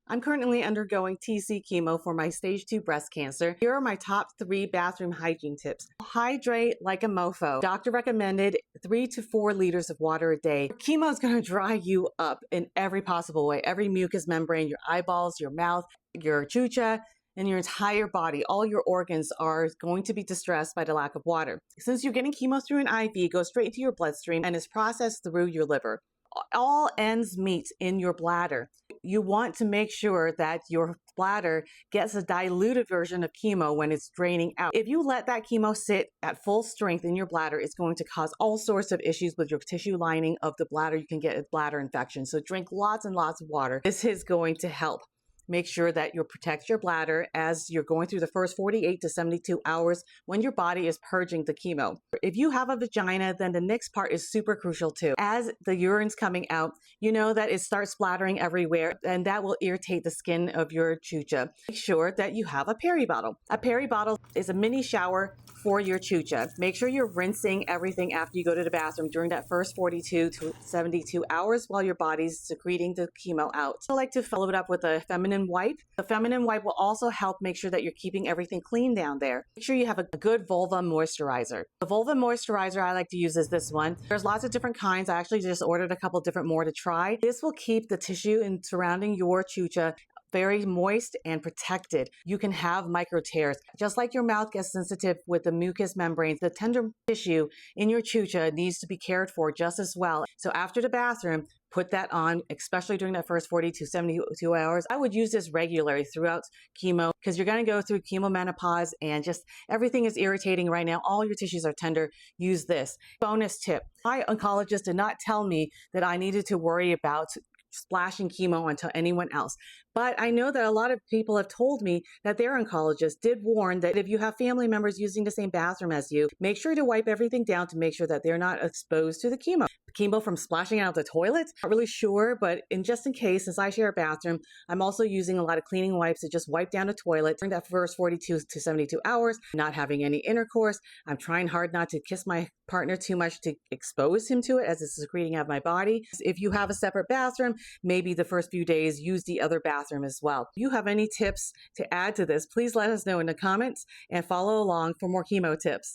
I'm currently undergoing TC chemo for my stage 2 breast cancer. Here are my top 3 bathroom hygiene tips. Hydrate like a mofo. Doctor recommended 3 to 4 liters of water a day. Chemo is going to dry you up in every possible way. Every mucous membrane, your eyeballs, your mouth, your chucha, and your entire body. All your organs are going to be distressed by the lack of water. Since you're getting chemo through an IV, it goes straight into your bloodstream and is processed through your liver. All ends meet in your bladder. You want to make sure that your bladder gets a diluted version of chemo when it's draining out. If you let that chemo sit at full strength in your bladder, it's going to cause all sorts of issues with your tissue lining of the bladder. You can get a bladder infection. So drink lots and lots of water. This is going to help. Make sure that you protect your bladder as you're going through the first 48 to 72 hours when your body is purging the chemo. If you have a vagina, then the next part is super crucial too. As the urine's coming out, you know that it starts splattering everywhere, and that will irritate the skin of your chucha. Make sure that you have a peri bottle. A peri bottle is a mini shower for your chucha. Make sure you're rinsing everything after you go to the bathroom during that first 42 to 72 hours while your body's secreting the chemo out. I like to follow it up with a feminine wipe. The feminine wipe will also help make sure that you're keeping everything clean down there. Make sure you have a good vulva moisturizer. The vulva moisturizer I like to use is this one. There's lots of different kinds. I actually just ordered a couple different more to try. This will keep the tissue surrounding your chucha very moist and protected. You can have micro tears. Just like your mouth gets sensitive with the mucous membranes, the tender tissue in your chucha needs to be cared for just as well. So after the bathroom, put that on, especially during that first 40 to 72 hours. I would use this regularly throughout chemo because you're going to go through chemomenopause and just everything is irritating right now. All your tissues are tender. Use this. Bonus tip. My oncologist did not tell me that I needed to worry about splashing chemo onto anyone else. But I know that a lot of people have told me that their oncologist did warn that if you have family members using the same bathroom as you, make sure to wipe everything down to make sure that they're not exposed to the chemo. Chemo from splashing out the toilet? Not really sure, but just in case, since I share a bathroom, I'm also using a lot of cleaning wipes to just wipe down the toilet during that first 42 to 72 hours, not having any intercourse. I'm trying hard not to kiss my partner too much to expose him to it as it's secreting out of my body. If you have a separate bathroom, maybe the first few days use the other bathroom as well. If you have any tips to add to this, please let us know in the comments and follow along for more chemo tips.